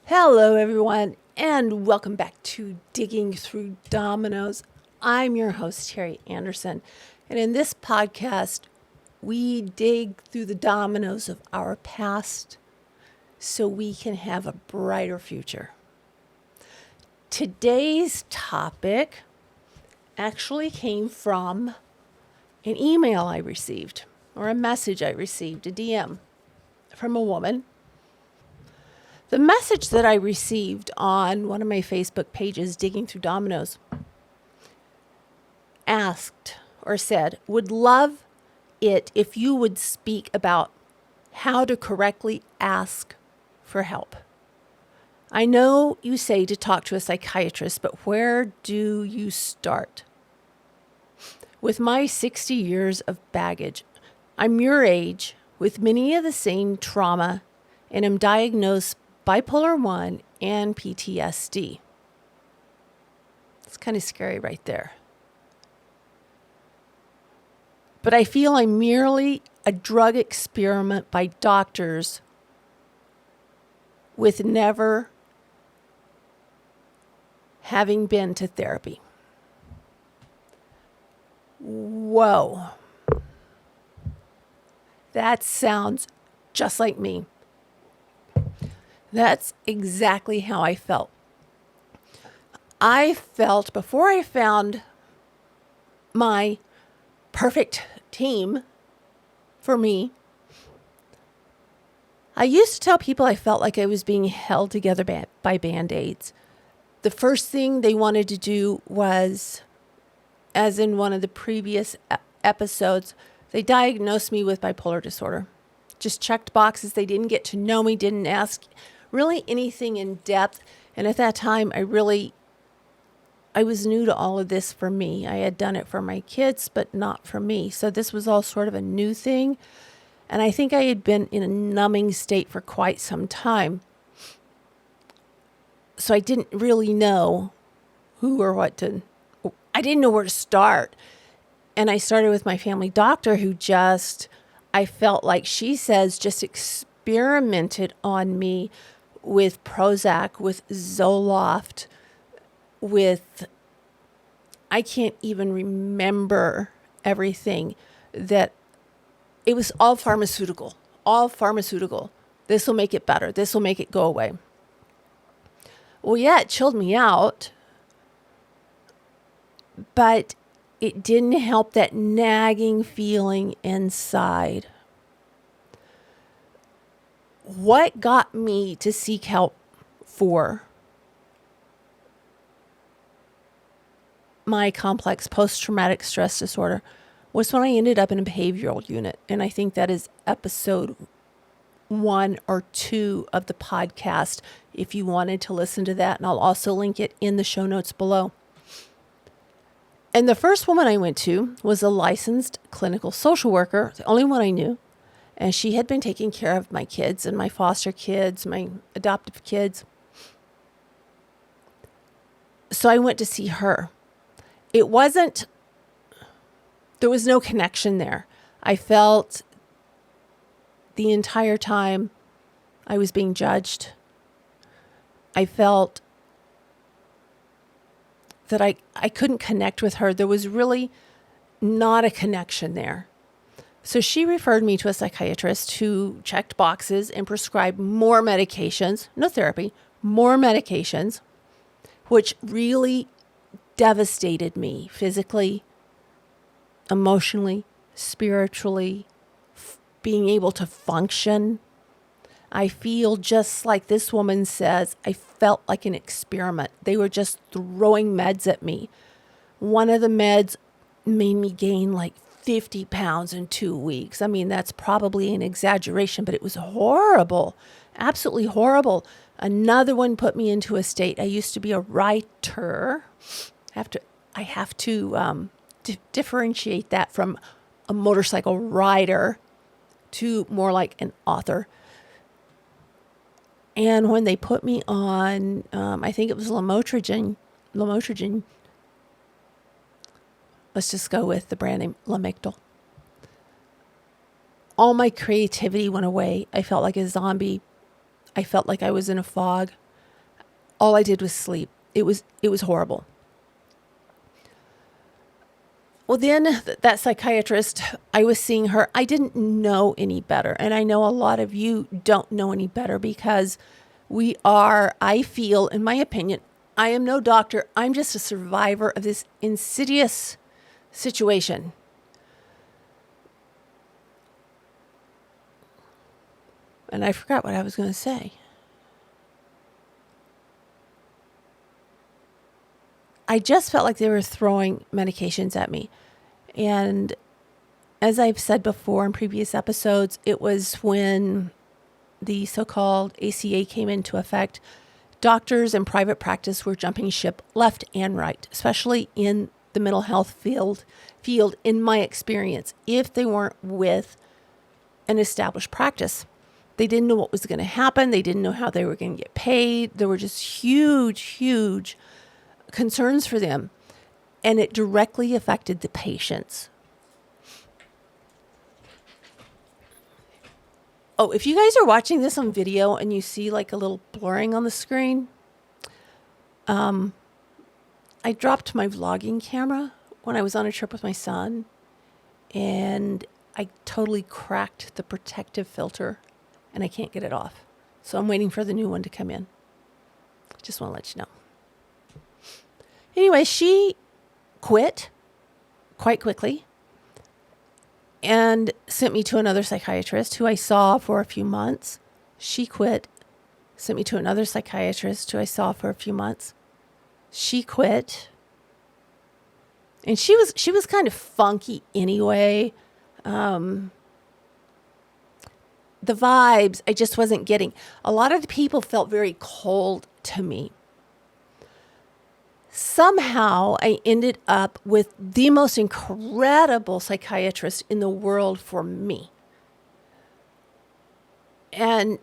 Hello, everyone, and welcome back to Digging Through Dominoes. I'm your host, Terry Anderson, and in this podcast, we dig through the dominoes of our past so we can have a brighter future. Today's topic actually came from an email I received, or a message I received, a DM from a woman. The message that I received on one of my Facebook pages, Digging Through Dominoes, asked or said, would love it if you would speak about how to correctly ask for help. I know you say to talk to a psychiatrist, but where do you start? With my 60 years of baggage, I'm your age with many of the same trauma and am diagnosed bipolar 1 and PTSD. It's kind of scary right there. But I feel I'm merely a drug experiment by doctors with never having been to therapy. Whoa. That sounds just like me. That's exactly how I felt. I felt before I found my perfect team for me, I used to tell people I felt like I was being held together by Band-Aids. The first thing they wanted to do was, as in one of the previous episodes, they diagnosed me with bipolar disorder. Just checked boxes. They didn't get to know me, didn't ask really anything in depth. And at that time, I was new to all of this for me. I had done it for my kids, but not for me. So this was all sort of a new thing. And I think I had been in a numbing state for quite some time. So I didn't really know who or what to, I didn't know where to start. And I started with my family doctor who I felt like she says, just experimented on me with Prozac, with Zoloft, I can't even remember everything that it was all pharmaceutical. This will make it better. This will make it go away. Well, yeah, it chilled me out, but it didn't help that nagging feeling inside. What got me to seek help for my complex post-traumatic stress disorder was when I ended up in a behavioral unit. And I think that is episode 1 or 2 of the podcast if you wanted to listen to that. And I'll also link it in the show notes below. And the first woman I went to was a licensed clinical social worker, the only one I knew. And she had been taking care of my kids and my foster kids, my adoptive kids. So I went to see her. There was no connection there. I felt the entire time I was being judged. I felt that I couldn't connect with her. There was really not a connection there. So she referred me to a psychiatrist who checked boxes and prescribed more medications, no therapy, more medications, which really devastated me physically, emotionally, spiritually, being able to function. I feel just like this woman says, I felt like an experiment. They were just throwing meds at me. One of the meds made me gain like 50 pounds in 2 weeks. I mean, that's probably an exaggeration, but it was horrible, absolutely horrible. Another one put me into a state. I used to be a writer. I have to differentiate that from a motorcycle rider to more like an author. And when they put me on, I think it was lamotrigine, let's just go with the brand name Lamictal. all my creativity went away. I felt like a zombie. I felt like I was in a fog. all I did was sleep. It was horrible. Well, then that psychiatrist, I was seeing her. I didn't know any better. And I know a lot of you don't know any better because I feel, in my opinion, I am no doctor. I'm just a survivor of this insidious situation. And I forgot what I was going to say. I just felt like they were throwing medications at me. And as I've said before in previous episodes, it was when the so-called ACA came into effect. Doctors in private practice were jumping ship left and right, especially in the mental health field, in my experience, if they weren't with an established practice. They didn't know what was going to happen. They didn't know how they were going to get paid. There were just huge concerns for them, and it directly affected the patients. Oh, if you guys are watching this on video and you see like a little blurring on the screen, I dropped my vlogging camera when I was on a trip with my son, and I totally cracked the protective filter, and I can't get it off. So I'm waiting for the new one to come in. Just want to let you know. Anyway, she quit quite quickly and sent me to another psychiatrist who I saw for a few months. She quit, sent me to another psychiatrist who I saw for a few months. She quit. And she was kind of funky anyway. The vibes I just wasn't getting. A lot of the people felt very cold to me. Somehow I ended up with the most incredible psychiatrist in the world for me. And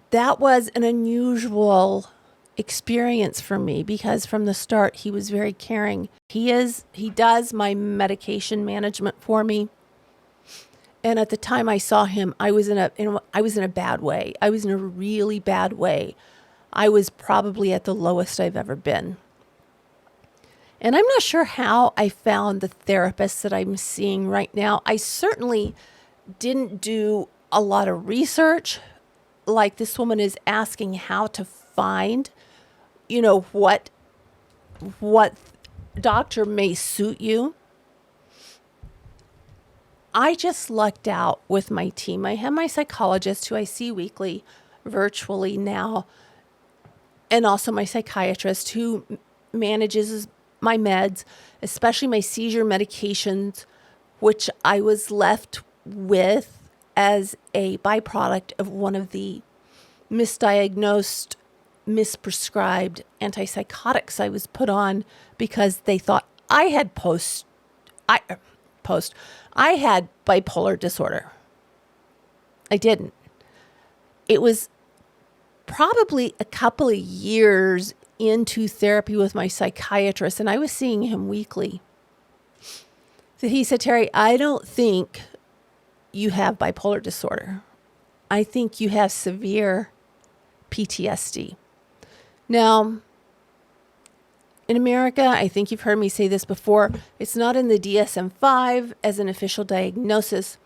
that was an unusual experience for me because from the start he was very caring. He does my medication management for me. And at the time I saw him, I was in a bad way. I was in a really bad way. I was probably at the lowest I've ever been. And I'm not sure how I found the therapist that I'm seeing right now. I certainly didn't do a lot of research like this woman is asking how to find, what doctor may suit you. I just lucked out with my team. I have my psychologist who I see weekly, virtually now, and also my psychiatrist who manages my meds, especially my seizure medications, which I was left with as a byproduct of one of the misdiagnosed, misprescribed antipsychotics I was put on because they thought I had I had bipolar disorder. I didn't. It was probably a couple of years into therapy with my psychiatrist, and I was seeing him weekly. So he said, Terry, I don't think you have bipolar disorder. I think you have severe PTSD. Now, in America, I think you've heard me say this before, it's not in the DSM-5 as an official diagnosis,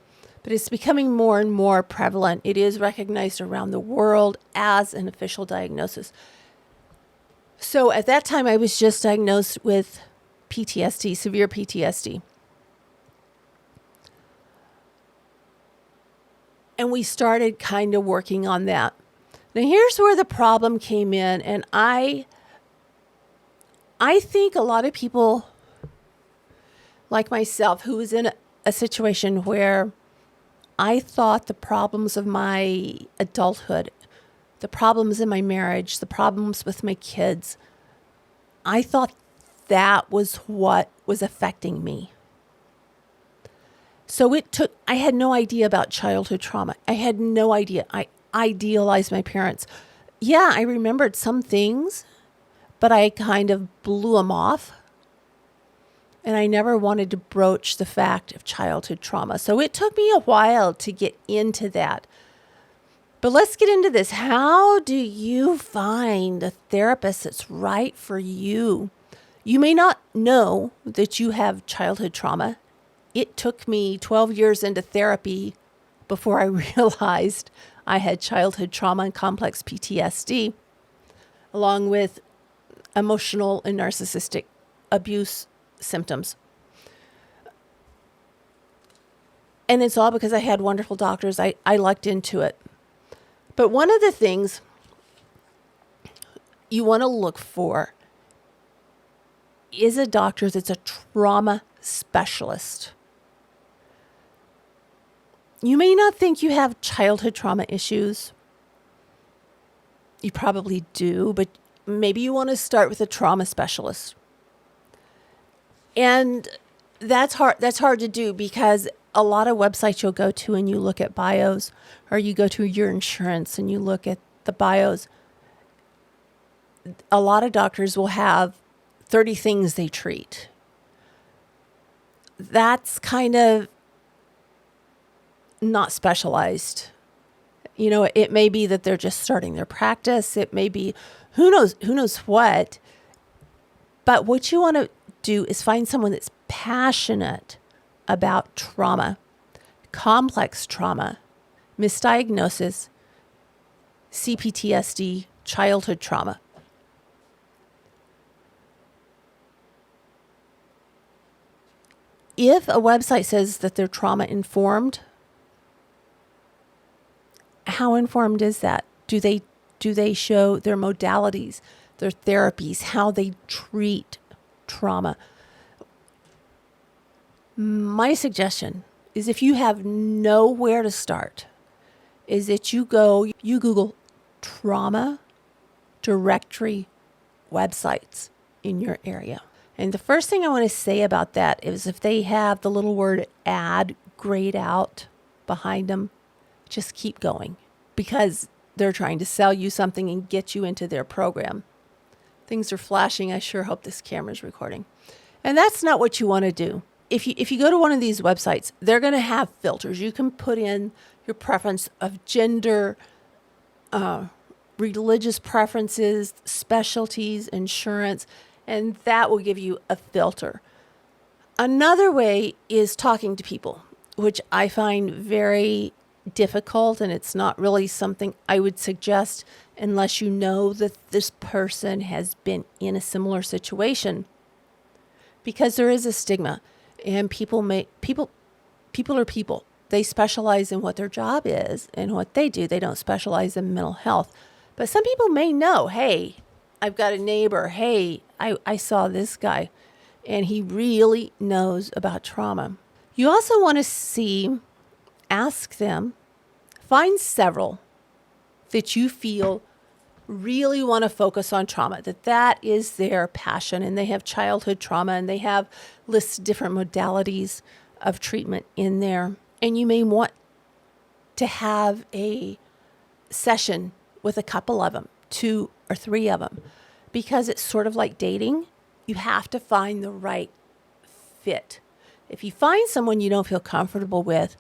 but it's becoming more and more prevalent. It is recognized around the world as an official diagnosis. So at that time, I was just diagnosed with PTSD, severe PTSD. And we started kind of working on that. Now, here's where the problem came in. And I think a lot of people like myself who was in a situation where I thought the problems of my adulthood, the problems in my marriage, the problems with my kids, I thought that was what was affecting me. So I had no idea about childhood trauma. I had no idea. I idealized my parents. Yeah, I remembered some things, but I kind of blew them off. And I never wanted to broach the fact of childhood trauma. So it took me a while to get into that. But let's get into this. How do you find a therapist that's right for you? You may not know that you have childhood trauma. It took me 12 years into therapy before I realized I had childhood trauma and complex PTSD, along with emotional and narcissistic abuse symptoms. And it's all because I had wonderful doctors. I lucked into it. But one of the things you want to look for is a doctor that's a trauma specialist. You may not think you have childhood trauma issues. You probably do, but maybe you want to start with a trauma specialist. And that's hard to do because a lot of websites you'll go to and you look at bios, or you go to your insurance and you look at the bios. A lot of doctors will have 30 things they treat. That's kind of not specialized. You know, it may be that they're just starting their practice. It may be who knows what. But what you want to do is find someone that's passionate about trauma, complex trauma, misdiagnosis, CPTSD, childhood trauma. If a website says that they're trauma informed, how informed is that? Do they show their modalities, their therapies, how they treat trauma? My suggestion is, if you have nowhere to start, is that you Google trauma directory websites in your area. And the first thing I want to say about that is, if they have the little word ad grayed out behind them, just keep going, because they're trying to sell you something and get you into their program. Things are flashing. I sure hope this camera's recording. And that's not what you want to do. If you go to one of these websites, they're going to have filters. You can put in your preference of gender, religious preferences, specialties, insurance, and that will give you a filter. Another way is talking to people, which I find very difficult, and it's not really something I would suggest unless you know that this person has been in a similar situation, because there is a stigma, and people are people. They specialize in what their job is and what they do. They don't specialize in mental health. But some people may know, hey, I've got a neighbor. Hey, I saw this guy, and he really knows about trauma. You also want to ask them, find several that you feel really want to focus on trauma, that is their passion, and they have childhood trauma, and they have lists of different modalities of treatment in there. And you may want to have a session with a couple of them, 2 or 3 of them, because it's sort of like dating. You have to find the right fit. If you find someone you don't feel comfortable with,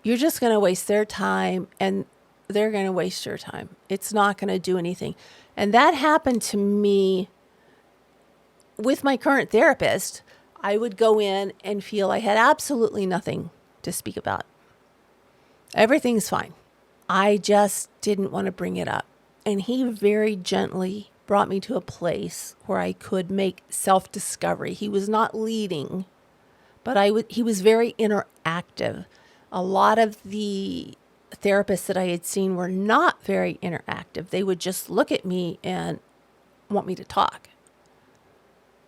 you're just going to waste their time, and they're going to waste your time. It's not going to do anything. And that happened to me with my current therapist. I would go in and feel I had absolutely nothing to speak about. Everything's fine. I just didn't want to bring it up. And he very gently brought me to a place where I could make self-discovery. He was not leading, but he was very interactive. A lot of the therapists that I had seen were not very interactive. They would just look at me and want me to talk.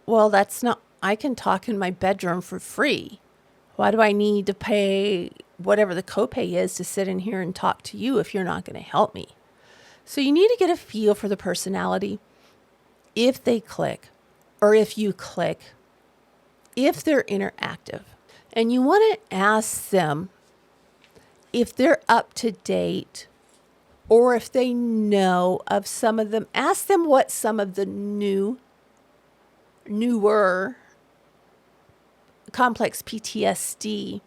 Well, I can talk in my bedroom for free. Why do I need to pay whatever the copay is to sit in here and talk to you if you're not going to help me? So you need to get a feel for the personality, if they click, or if you click, if they're interactive. And you want to ask them if they're up to date, or if they know of some of them. Ask them what some of the newer complex PTSD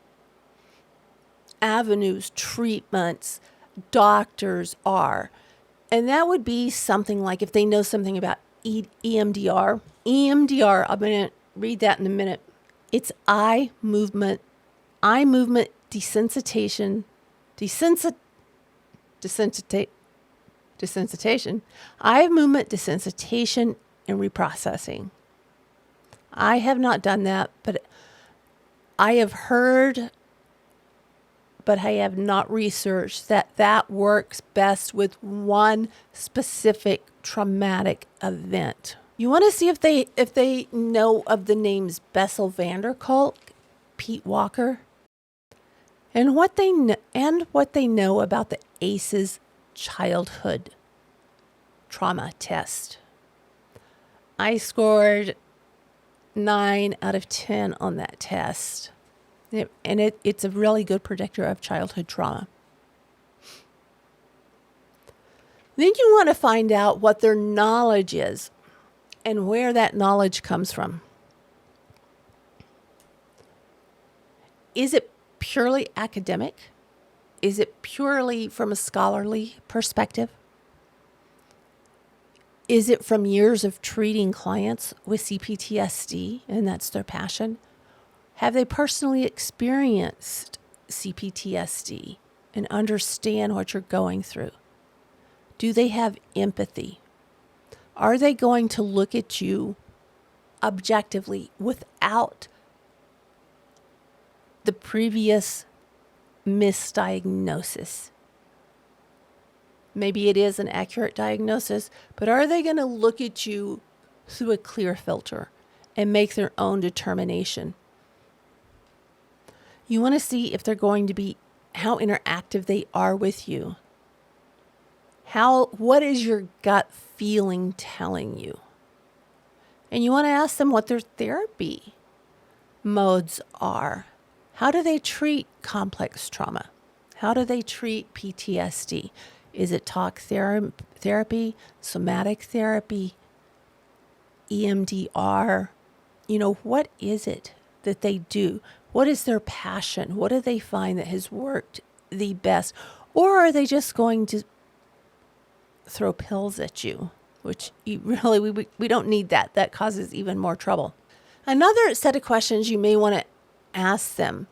avenues, treatments, doctors are. And that would be something like if they know something about EMDR. EMDR, I'm going to read that in a minute. It's eye movement desensitization, eye movement desensitization and reprocessing. I have not done that, but I have heard, but I have not researched that works best with one specific traumatic event. You want to see if they know of the names Bessel, Kolk, Pete Walker, and what they know about the ACEs childhood trauma test. I scored 9 out of 10 on that test. It's a really good predictor of childhood trauma. Then you want to find out what their knowledge is and where that knowledge comes from. Is it purely academic? Is it purely from a scholarly perspective? Is it from years of treating clients with CPTSD and that's their passion? Have they personally experienced CPTSD and understand what you're going through? Do they have empathy? Are they going to look at you objectively without the previous misdiagnosis? Maybe it is an accurate diagnosis, but are they going to look at you through a clear filter and make their own determination? You want to see if they're going to be, how interactive they are with you. What is your gut feeling telling you? And you want to ask them what their therapy modes are. How do they treat complex trauma? How do they treat PTSD? Is it talk therapy, somatic therapy, EMDR? What is it that they do? What is their passion? What do they find that has worked the best? Or are they just going to throw pills at you, which we don't need that. That causes even more trouble. Another set of questions you may want to ask them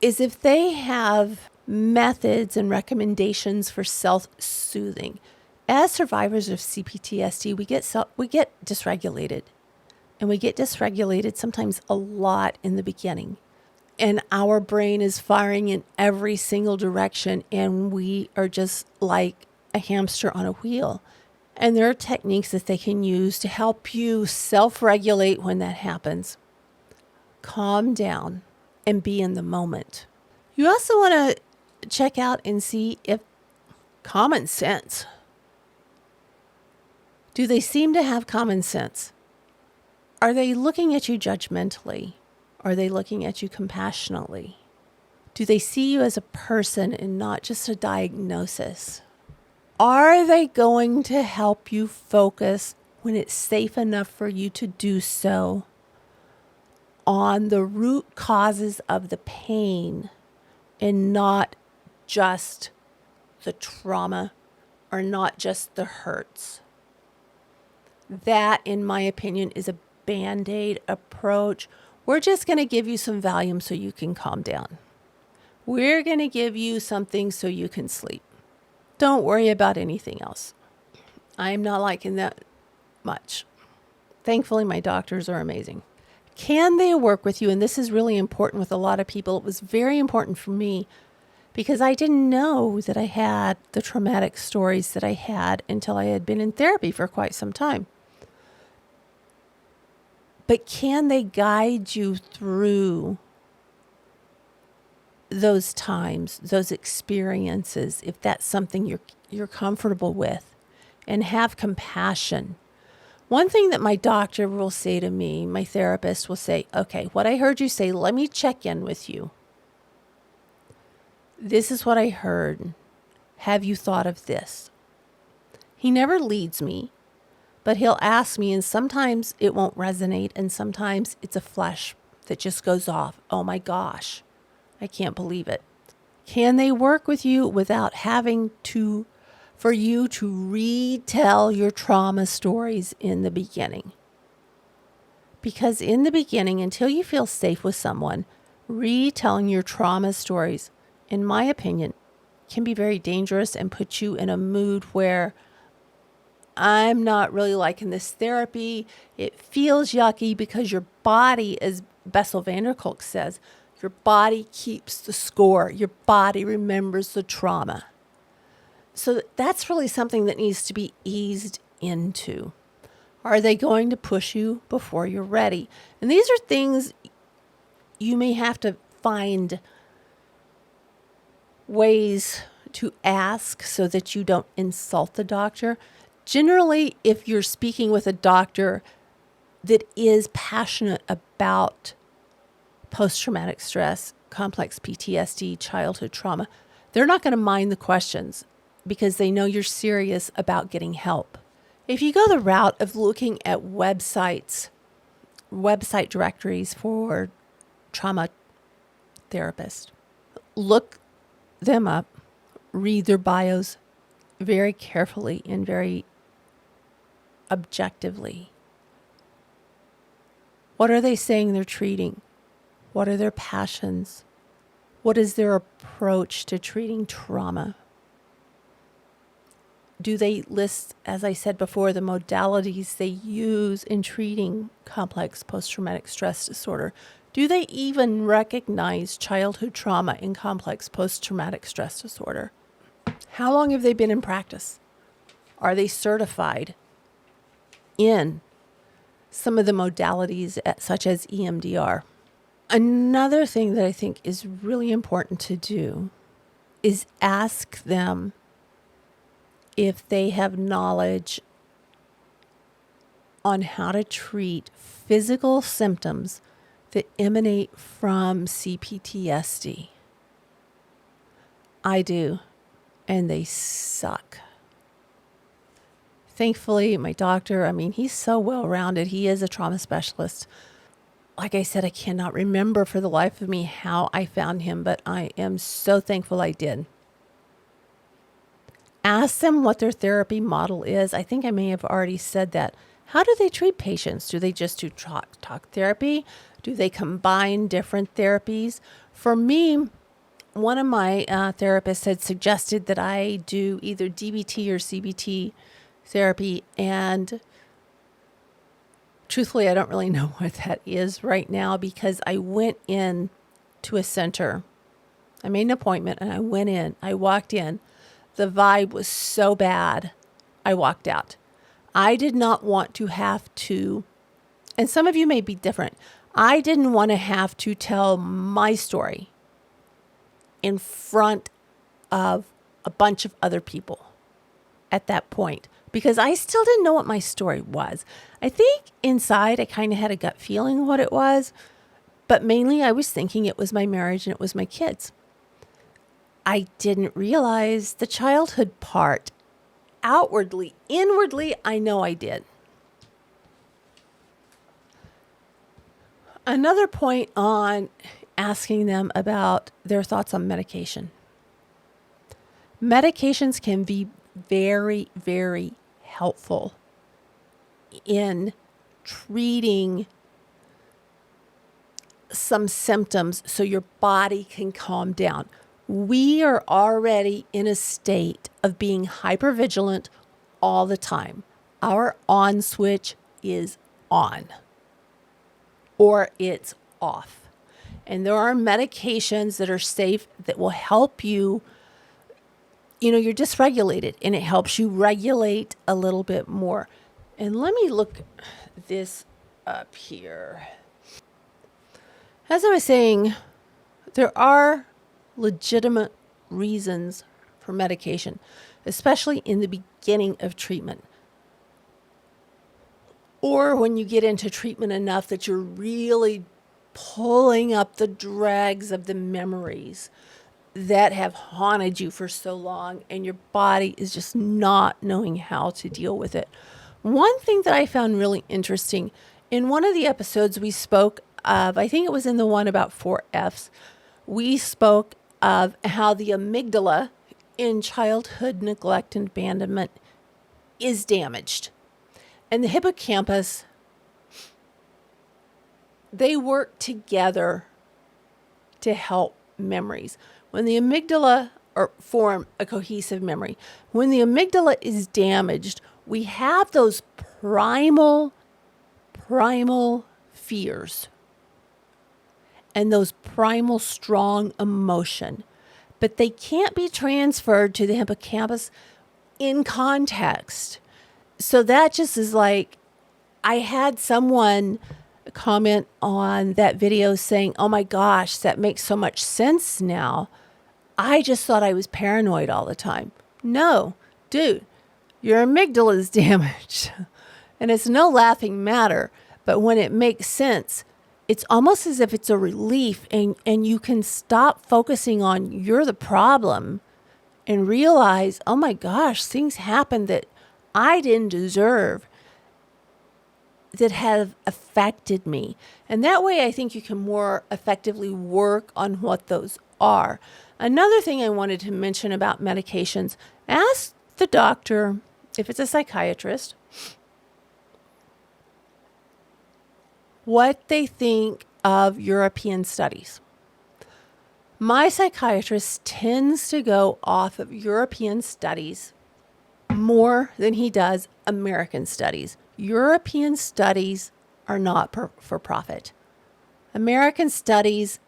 is if they have methods and recommendations for self-soothing. As survivors of CPTSD, we get dysregulated. And we get dysregulated sometimes a lot in the beginning. And our brain is firing in every single direction, and we are just like a hamster on a wheel. And there are techniques that they can use to help you self-regulate when that happens. Calm down and be in the moment. You also want to check out and see if common sense. Do they seem to have common sense? Are they looking at you judgmentally? Are they looking at you compassionately? Do they see you as a person and not just a diagnosis? Are they going to help you focus when it's safe enough for you to do so on the root causes of the pain and not just the trauma or not just the hurts? That, in my opinion, is a Band-Aid approach. We're just going to give you some Valium so you can calm down. We're going to give you something so you can sleep. Don't worry about anything else. I'm not liking that much. Thankfully, my doctors are amazing. Can they work with you? And this is really important with a lot of people. It was very important for me because I didn't know that I had the traumatic stories that I had until I had been in therapy for quite some time. But can they guide you through those times, those experiences, if that's something you're comfortable with, and have compassion? One thing that my doctor will say to me, my therapist will say, okay, what I heard you say, let me check in with you. This is what I heard. Have you thought of this? He never leads me, but he'll ask me, and sometimes it won't resonate, and sometimes it's a flash that just goes off. Oh my gosh, I can't believe it. Can they work with you without having for you to retell your trauma stories in the beginning? Because in the beginning, until you feel safe with someone, retelling your trauma stories, in my opinion, can be very dangerous and put you in a mood where I'm not really liking this therapy. It feels yucky because your body, as Bessel Kolk says, your body keeps the score. Your body remembers the trauma. So that's really something that needs to be eased into. Are they going to push you before you're ready? And these are things you may have to find ways to ask so that you don't insult the doctor. Generally, if you're speaking with a doctor that is passionate about post-traumatic stress, complex PTSD, childhood trauma, they're not going to mind the questions because they know you're serious about getting help. If you go the route of looking at website directories for trauma therapists, look them up, read their bios very carefully and very objectively. What are they saying they're treating? What are their passions? What is their approach to treating trauma? Do they list, as I said before, the modalities they use in treating complex post-traumatic stress disorder? Do they even recognize childhood trauma in complex post-traumatic stress disorder? How long have they been in practice? Are they certified in some of the modalities such as EMDR? Another thing that I think is really important to do is ask them if they have knowledge on how to treat physical symptoms that emanate from CPTSD. I do, and they suck. Thankfully, my doctor, he's so well-rounded. He is a trauma specialist. Like I said, I cannot remember for the life of me how I found him, but I am so thankful I did. Ask them what their therapy model is. I think I may have already said that. How do they treat patients? Do they just do talk therapy? Do they combine different therapies? For me, one of my therapists had suggested that I do either DBT or CBT therapy, and truthfully, I don't really know what that is right now because I went in to a center. I made an appointment and I went in. I walked in. The vibe was so bad, I walked out. I did not want to have to, and some of you may be different, I didn't want to have to tell my story in front of a bunch of other people at that point because I still didn't know what my story was. I think inside I kind of had a gut feeling what it was, but mainly I was thinking it was my marriage and it was my kids. I didn't realize the childhood part. Outwardly, inwardly, I know I did. Another point on asking them about their thoughts on medication. Medications can be very, very helpful in treating some symptoms so your body can calm down. We are already in a state of being hypervigilant all the time. Our on switch is on or it's off. And there are medications that are safe that will help you. You're dysregulated and it helps you regulate a little bit more. And let me look this up here. As I was saying, there are legitimate reasons for medication, especially in the beginning of treatment. Or when you get into treatment enough that you're really pulling up the dregs of the memories that have haunted you for so long and your body is just not knowing how to deal with it. One thing that I found really interesting, in one of the episodes we spoke of, I think it was in the one about 4 Fs, we spoke of how the amygdala in childhood neglect and abandonment is damaged. And the hippocampus, they work together to help memories. When the amygdala or form a cohesive memory, when the amygdala is damaged, we have those primal fears and those primal strong emotion, but they can't be transferred to the hippocampus in context. So that just is like, I had someone comment on that video saying, oh my gosh, that makes so much sense now. I just thought I was paranoid all the time. No, dude, your amygdala is damaged. And it's no laughing matter. But when it makes sense, it's almost as if it's a relief, and you can stop focusing on you're the problem and realize, oh my gosh, things happened that I didn't deserve that have affected me. And that way I think you can more effectively work on what those are. Another thing I wanted to mention about medications, ask the doctor, if it's a psychiatrist, what they think of European studies. My psychiatrist tends to go off of European studies more than he does American studies. European studies are not for profit. American studies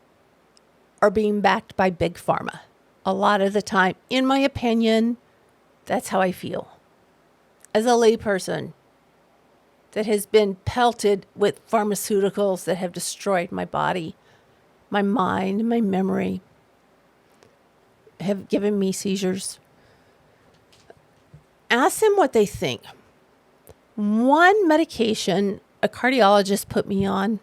are being backed by big pharma. A lot of the time, in my opinion, that's how I feel. As a layperson that has been pelted with pharmaceuticals that have destroyed my body, my mind, my memory, have given me seizures. Ask them what they think. One medication a cardiologist put me on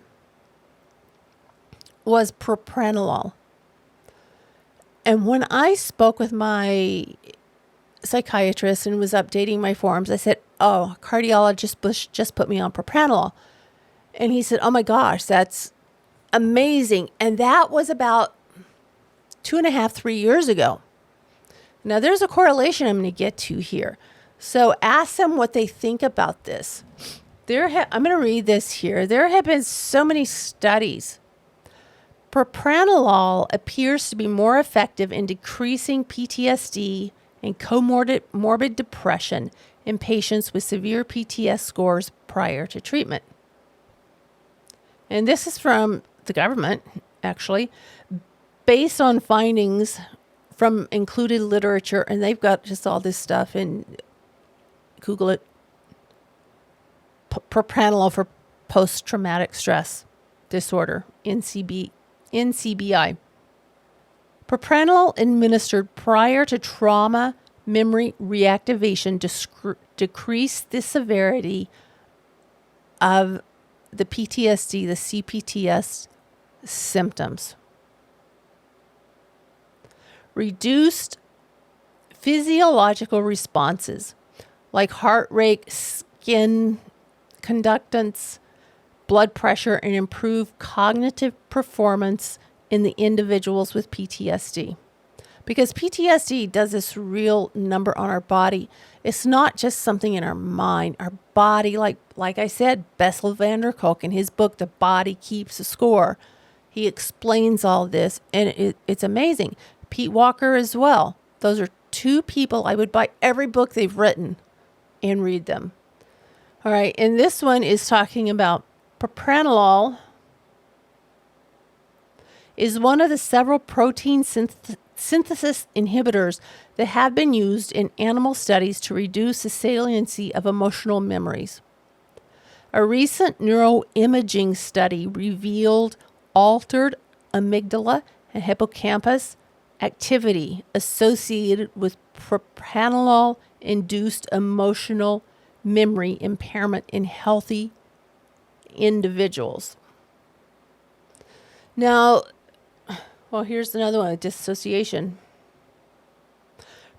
was Propranolol. And when I spoke with my psychiatrist and was updating my forms, I said, oh, cardiologist Bush just put me on Propranolol. And he said, oh my gosh, that's amazing. And that was about 2.5, 3 years ago. Now there's a correlation I'm going to get to here. So ask them what they think about this. I'm going to read this here. There have been so many studies. Propranolol appears to be more effective in decreasing PTSD and comorbid depression in patients with severe PTS scores prior to treatment. And this is from the government, actually, based on findings from included literature, and they've got just all this stuff, and Google it. Propranolol for post-traumatic stress disorder, NCBI. Propranolol administered prior to trauma memory reactivation decreased the severity of the PTSD, the CPTS symptoms. Reduced physiological responses like heart rate, skin conductance, blood pressure, and improved cognitive performance in the individuals with PTSD. Because PTSD does this real number on our body. It's not just something in our mind. Our body, like I said, Bessel van Kolk in his book, The Body Keeps a Score, he explains all this, and it's amazing. Pete Walker as well. Those are two people I would buy every book they've written and read them. All right, and this one is talking about propranolol is one of the several protein synthesis inhibitors that have been used in animal studies to reduce the saliency of emotional memories. A recent neuroimaging study revealed altered amygdala and hippocampus activity associated with propranolol-induced emotional memory impairment in healthy individuals. Now, well, here's another one, dissociation.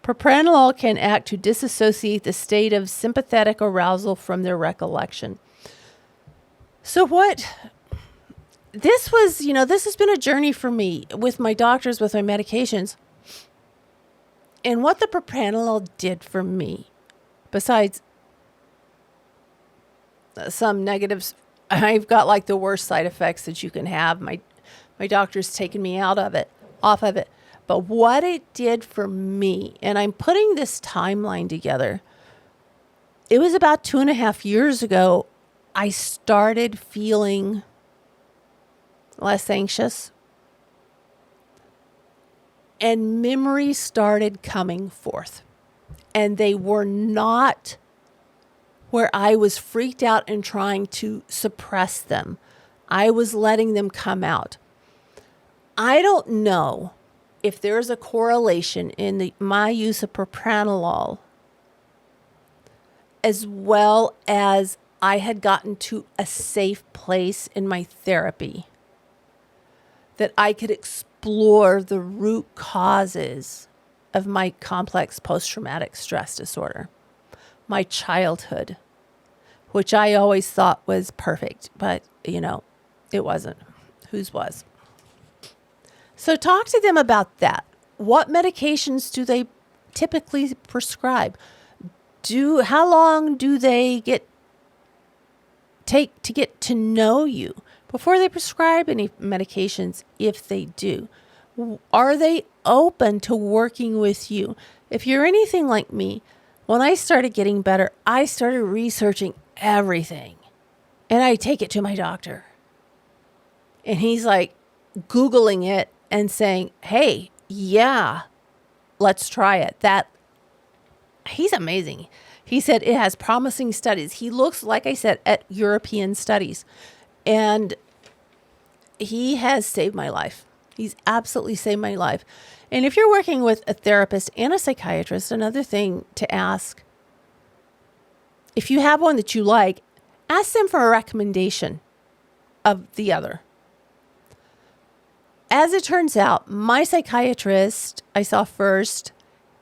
Propranolol can act to disassociate the state of sympathetic arousal from their recollection. So what this was, this has been a journey for me with my doctors, with my medications. And what the propranolol did for me, besides some negatives, I've got like the worst side effects that you can have. My doctor's taken me off of it. But what it did for me, and I'm putting this timeline together, it was about 2.5 years ago, I started feeling less anxious. And memories started coming forth. And they were not where I was freaked out and trying to suppress them. I was letting them come out. I don't know if there's a correlation in my use of propranolol, as well as I had gotten to a safe place in my therapy that I could explore the root causes of my complex post-traumatic stress disorder, my childhood, which I always thought was perfect, but it wasn't. Whose was? So talk to them about that. What medications do they typically prescribe? How long do they take to get to know you before they prescribe any medications, if they do? Are they open to working with you? If you're anything like me, when I started getting better, I started researching everything. And I take it to my doctor. And he's like Googling it and saying, hey, yeah, let's try it. He's amazing. He said it has promising studies. He looks, like I said, at European studies. And he has saved my life. He's absolutely saved my life. And if you're working with a therapist and a psychiatrist, another thing to ask, if you have one that you like, ask them for a recommendation of the other. As it turns out, my psychiatrist I saw first,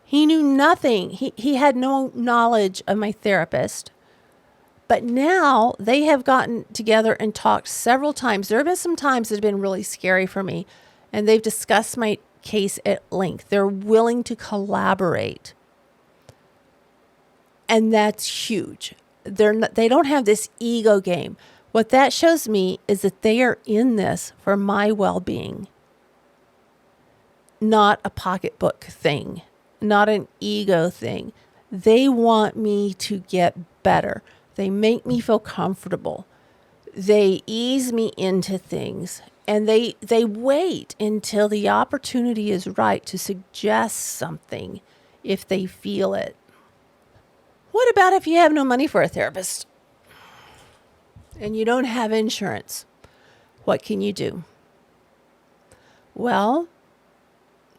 he knew nothing. He had no knowledge of my therapist. But now they have gotten together and talked several times. There have been some times that have been really scary for me, and they've discussed my case at length. They're willing to collaborate. And that's huge. They don't have this ego game. What that shows me is that they are in this for my well-being, not a pocketbook thing, not an ego thing. They want me to get better. They make me feel comfortable. They ease me into things, and they wait until the opportunity is right to suggest something if they feel it. What about if you have no money for a therapist and you don't have insurance? What can you do? Well,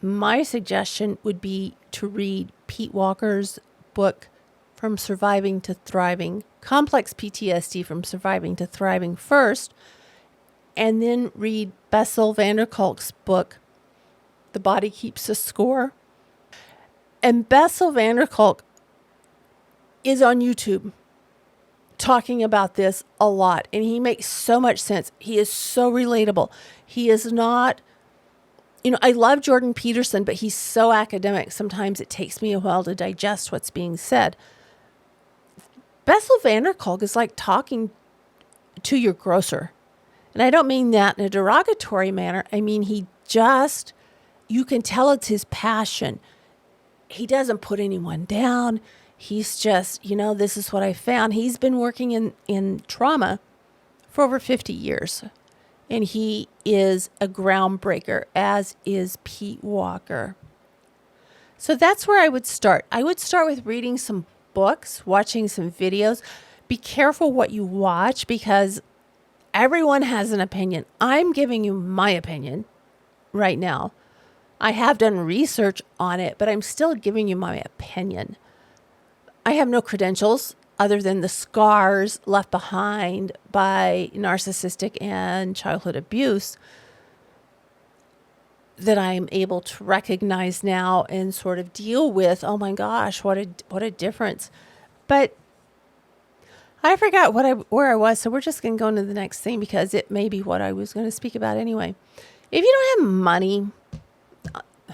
my suggestion would be to read Pete Walker's book, From Surviving to Thriving, Complex PTSD from Surviving to Thriving first, and then read Bessel Kolk's book, The Body Keeps a Score. And Bessel Kolk is on YouTube talking about this a lot, and he makes so much sense. He is so relatable. He is not, I love Jordan Peterson, but he's so academic. Sometimes it takes me a while to digest what's being said. Bessel Kolk is like talking to your grocer. And I don't mean that in a derogatory manner. I mean, you can tell it's his passion. He doesn't put anyone down. He's just, this is what I found. He's been working in trauma for over 50 years. And he is a groundbreaker, as is Pete Walker. So that's where I would start. I would start with reading some books, watching some videos. Be careful what you watch, because everyone has an opinion. I'm giving you my opinion right now. I have done research on it, but I'm still giving you my opinion. I have no credentials other than the scars left behind by narcissistic and childhood abuse that I'm able to recognize now and sort of deal with. Oh my gosh, what a difference. But I forgot where I was, so we're just going to go into the next thing because it may be what I was going to speak about anyway. If you don't have money,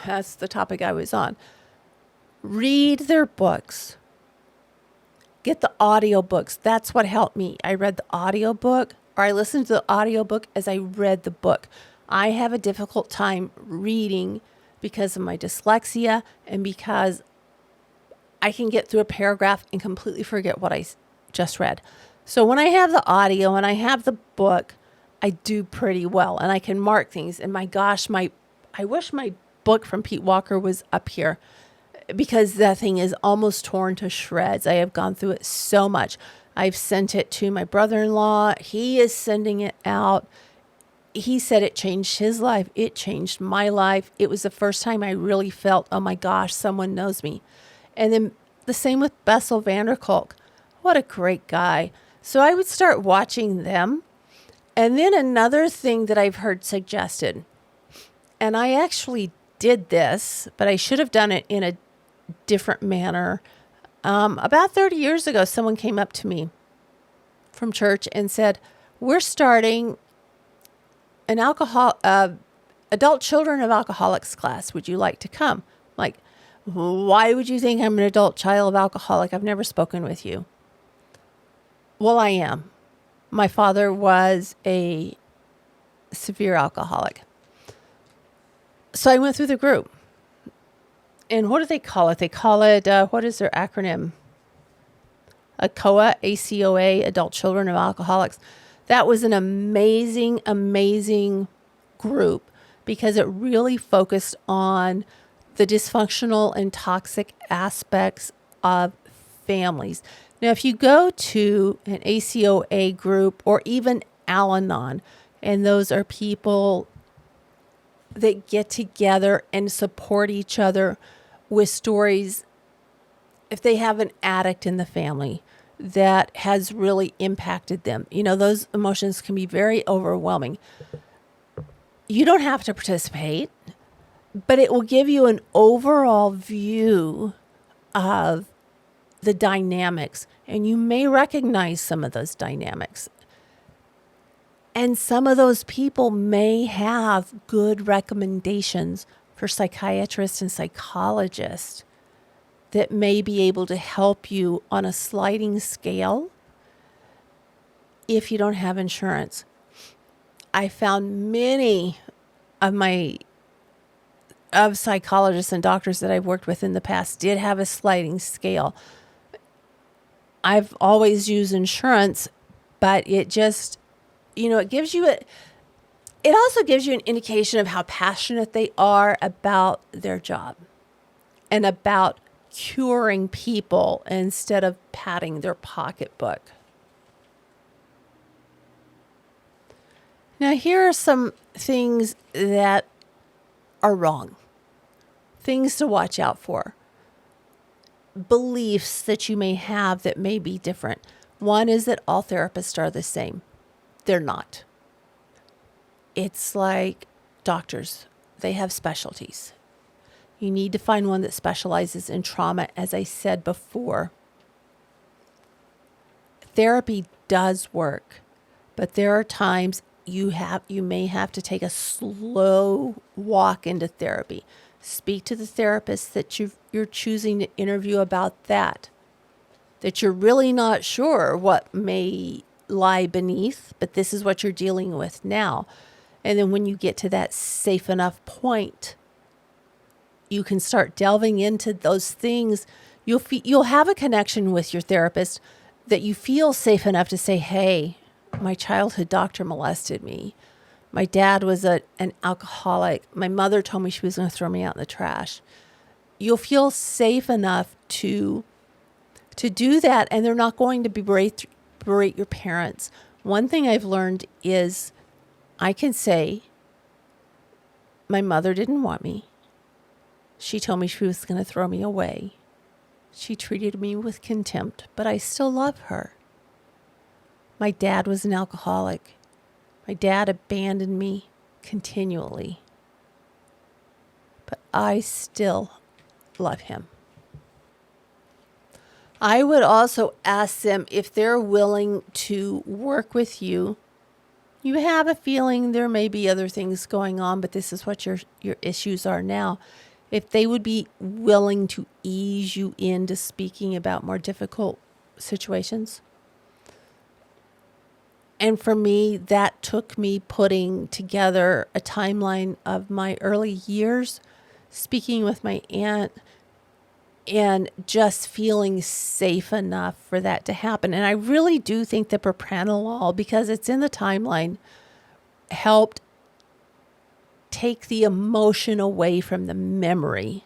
that's the topic I was on. Read their books. Get the audiobooks. That's what helped me. I read the audiobook, or I listened to the audiobook as I read the book. I have a difficult time reading because of my dyslexia and because I can get through a paragraph and completely forget what I just read. So when I have the audio and I have the book, I do pretty well and I can mark things. And my gosh, I wish my book from Pete Walker was up here because that thing is almost torn to shreds. I have gone through it so much. I've sent it to my brother-in-law. He is sending it out. He said it changed his life. It changed my life. It was the first time I really felt, oh my gosh, someone knows me. And then the same with Bessel Kolk. What a great guy. So I would start watching them. And then another thing that I've heard suggested, and I actually did this, but I should have done it in a different manner. About 30 years ago, someone came up to me from church and said, we're starting an adult children of alcoholics class. Would you like to come? Like, why would you think I'm an adult child of alcoholic? I've never spoken with you. Well, I am. My father was a severe alcoholic. So I went through the group. And what do they call it? They call it, what is their acronym? ACOA, ACOA, Adult Children of Alcoholics. That was an amazing, amazing group because it really focused on the dysfunctional and toxic aspects of families. Now, if you go to an ACOA group or even Al-Anon, and those are people that get together and support each other with stories, if they have an addict in the family that has really impacted them, you know, those emotions can be very overwhelming. You don't have to participate, but it will give you an overall view of the dynamics, and you may recognize some of those dynamics. And some of those people may have good recommendations for psychiatrists and psychologists that may be able to help you on a sliding scale if you don't have insurance. I found many of psychologists and doctors that I've worked with in the past did have a sliding scale. I've always used insurance, but it just, you know, it also gives you an indication of how passionate they are about their job and about curing people instead of padding their pocketbook. Now, here are some things that are wrong, things to watch out for, beliefs that you may have that may be different. One is that all therapists are the same. They're not. It's like doctors. They have specialties. You need to find one that specializes in trauma, as I said before. Therapy does work, but there are times you may have to take a slow walk into therapy. Speak to the therapist that you're choosing to interview about that you're really not sure what may lie beneath, but this is what you're dealing with now. And then when you get to that safe enough point, you can start delving into those things. You'll have a connection with your therapist that you feel safe enough to say, hey, my childhood doctor molested me. My dad was an alcoholic. My mother told me she was going to throw me out in the trash. You'll feel safe enough to do that, and they're not going to berate your parents. One thing I've learned is I can say, my mother didn't want me. She told me she was going to throw me away. She treated me with contempt, but I still love her. My dad was an alcoholic. My dad abandoned me continually. But I still love him. I would also ask them if they're willing to work with you. You have a feeling there may be other things going on, but this is what your issues are now. If they would be willing to ease you into speaking about more difficult situations. And for me, that took me putting together a timeline of my early years, speaking with my aunt, and just feeling safe enough for that to happen. And I really do think that Propranolol, because it's in the timeline, helped take the emotion away from the memory.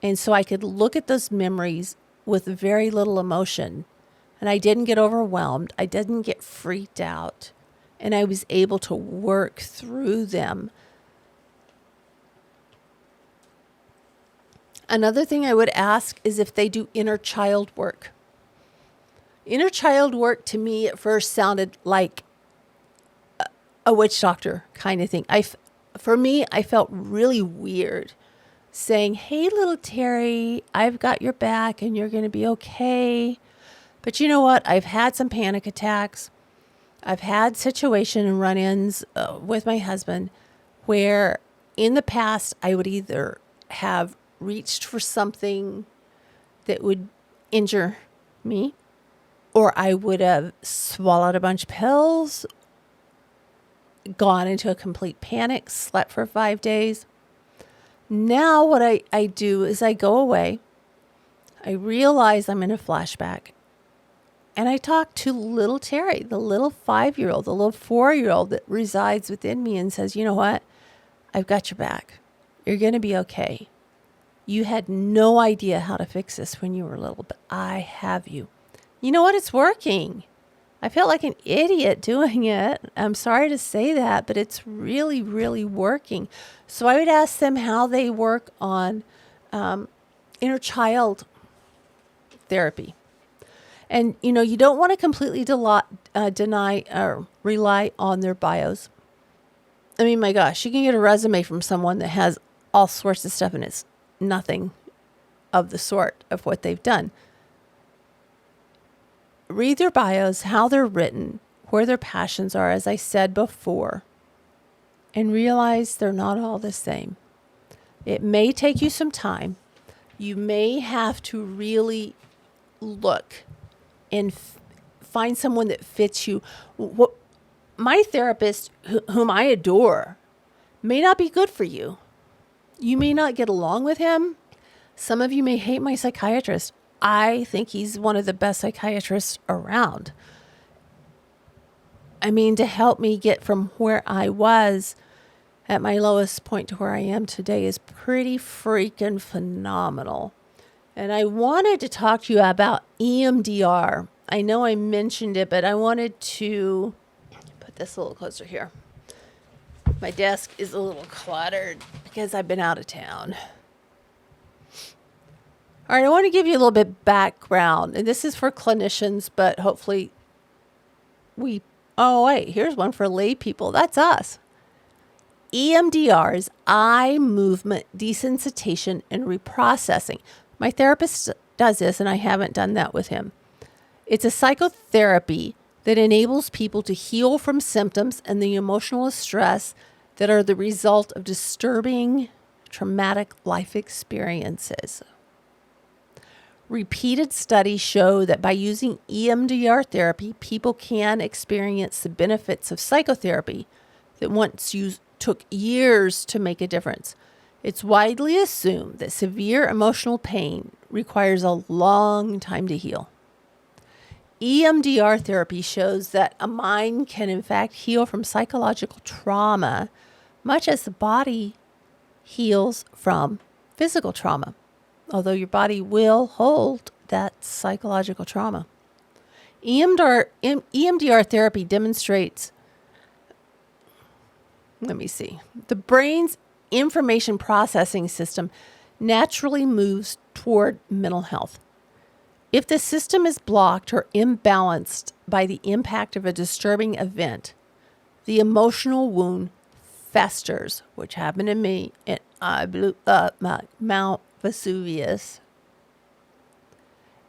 And so I could look at those memories with very little emotion. And I didn't get overwhelmed. I didn't get freaked out. And I was able to work through them. Another thing I would ask is if they do inner child work. Inner child work to me at first sounded like a witch doctor kind of thing. For me, I felt really weird saying, hey, little Terry, I've got your back and you're going to be okay. But you know what? I've had some panic attacks. I've had situation and run-ins with my husband where in the past I would either have reached for something that would injure me, or I would have swallowed a bunch of pills, gone into a complete panic, slept for 5 days. Now what I do is I go away. I realize I'm in a flashback. And I talk to little Terry, the little 5-year-old, the little 4-year-old that resides within me and says, you know what? I've got your back. You're going to be okay. You had no idea how to fix this when you were little, but I have you. You know what? It's working. I felt like an idiot doing it. I'm sorry to say that, but it's really, really working. So I would ask them how they work on inner child therapy. And, you know, you don't want to completely deny or rely on their bios. I mean, my gosh, you can get a resume from someone that has all sorts of stuff and it's nothing of the sort of what they've done. Read their bios, how they're written, where their passions are, as I said before, and realize they're not all the same. It may take you some time. You may have to really look and find someone that fits you. My therapist, whom I adore, may not be good for you. You may not get along with him. Some of you may hate my psychiatrist. I think he's one of the best psychiatrists around. I mean, to help me get from where I was at my lowest point to where I am today is pretty freaking phenomenal. And I wanted to talk to you about EMDR. I know I mentioned it, but I wanted to put this a little closer here. My desk is a little cluttered because I've been out of town. All right, I want to give you a little bit background. And this is for clinicians, but hopefully here's one for lay people. That's us. EMDR is eye movement desensitization and reprocessing. My therapist does this, and I haven't done that with him. It's a psychotherapy that enables people to heal from symptoms and the emotional stress that are the result of disturbing, traumatic life experiences. Repeated studies show that by using EMDR therapy, people can experience the benefits of psychotherapy that once took years to make a difference. It's widely assumed that severe emotional pain requires a long time to heal. EMDR therapy shows that a mind can in fact heal from psychological trauma, much as the body heals from physical trauma, although your body will hold that psychological trauma. EMDR therapy demonstrates, the brain's information processing system naturally moves toward mental health. If the system is blocked or imbalanced by the impact of a disturbing event, the emotional wound festers, which happened to me, and I blew up Mount Vesuvius.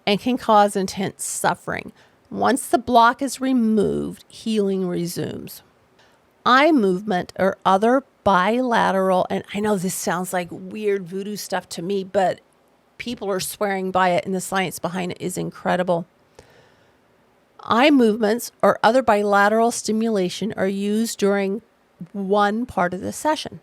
and can cause intense suffering. Once the block is removed, healing resumes. Eye movement or other bilateral, and I know this sounds like weird voodoo stuff to me, but people are swearing by it and the science behind it is incredible. Eye movements or other bilateral stimulation are used during one part of the session.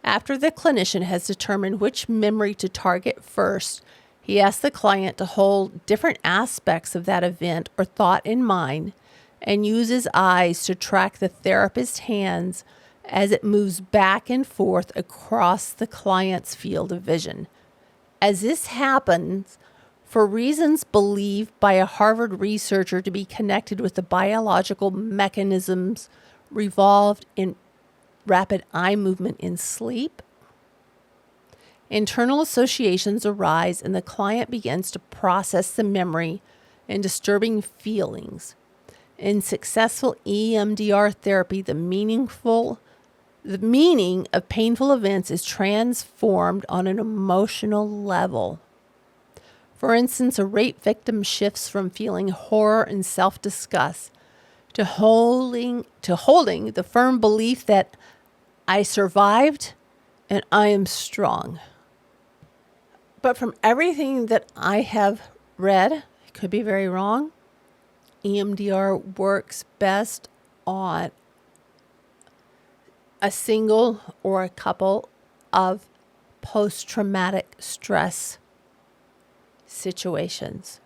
After the clinician has determined which memory to target first, he asks the client to hold different aspects of that event or thought in mind and use his eyes to track the therapist's hands as it moves back and forth across the client's field of vision. As this happens, for reasons believed by a Harvard researcher to be connected with the biological mechanisms involved in rapid eye movement in sleep, internal associations arise and the client begins to process the memory and disturbing feelings. In successful EMDR therapy, the meaning of painful events is transformed on an emotional level. For instance, a rape victim shifts from feeling horror and self-disgust to holding the firm belief that I survived and I am strong. But from everything that I have read, I could be very wrong, EMDR works best on a single or a couple of post-traumatic stress situations.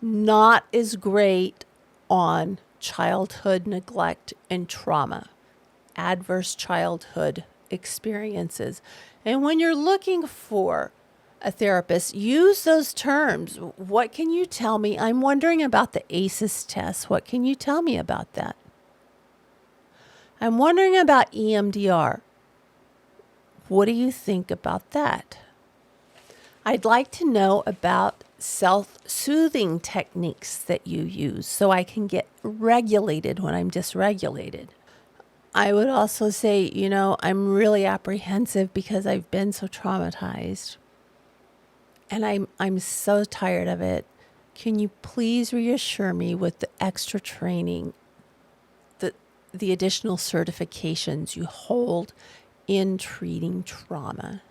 Not as great on childhood neglect and trauma, adverse childhood experiences. And when you're looking for a therapist, use those terms. What can you tell me? I'm wondering about the ACEs test. What can you tell me about that? I'm wondering about EMDR. What do you think about that? I'd like to know about self-soothing techniques that you use so I can get regulated when I'm dysregulated. I would also say, I'm really apprehensive because I've been so traumatized. And I'm so tired of it. Can you please reassure me with the extra training, the additional certifications you hold in treating trauma?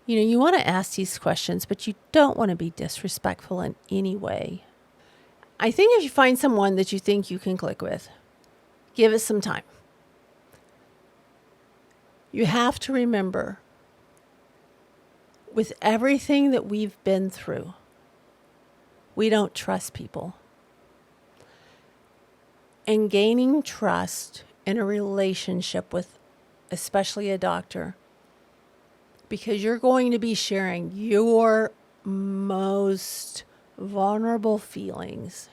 You want to ask these questions, but you don't want to be disrespectful in any way. I think if you find someone that you think you can click with, give it some time. You have to remember, with everything that we've been through, we don't trust people. And gaining trust in a relationship with, especially a doctor, because you're going to be sharing your most vulnerable feelings,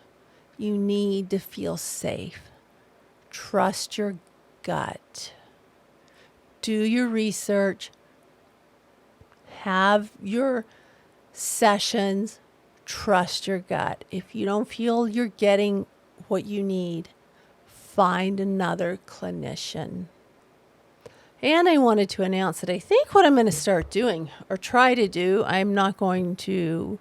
you need to feel safe. Trust your gut. Do your research. Have your sessions. Trust your gut. If you don't feel you're getting what you need, find another clinician. And I wanted to announce that I think what I'm going to start doing or try to do, I'm not going to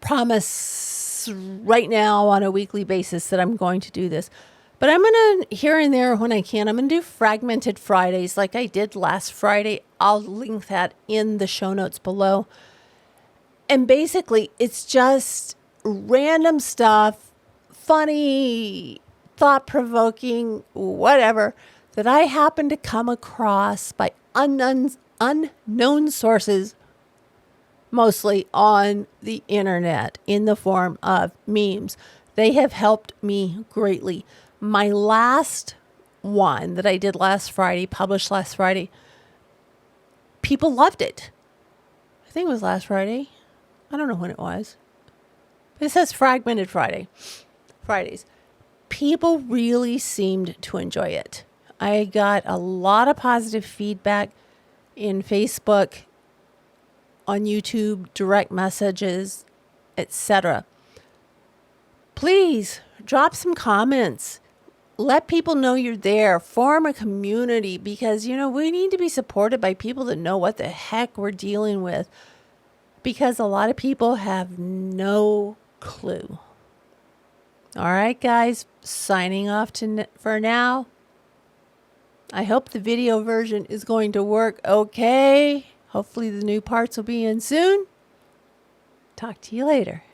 promise right now on a weekly basis that I'm going to do this, but I'm going to, here and there when I can, I'm going to do fragmented Fridays like I did last Friday. I'll link that in the show notes below. And basically, it's just random stuff, funny, thought-provoking, whatever, that I happen to come across by unknown sources, mostly on the internet in the form of memes. They have helped me greatly. My last one that I did last Friday, published last Friday, people loved it. I think it was last Friday. I don't know when it was. But it says Fragmented Fridays. People really seemed to enjoy it. I got a lot of positive feedback in Facebook, on YouTube, direct messages, etc. Please drop some comments. Let people know you're there. Form a community because, we need to be supported by people that know what the heck we're dealing with. because a lot of people have no clue. All right, guys, signing off for now. I hope the video version is going to work okay. Hopefully the new parts will be in soon. Talk to you later.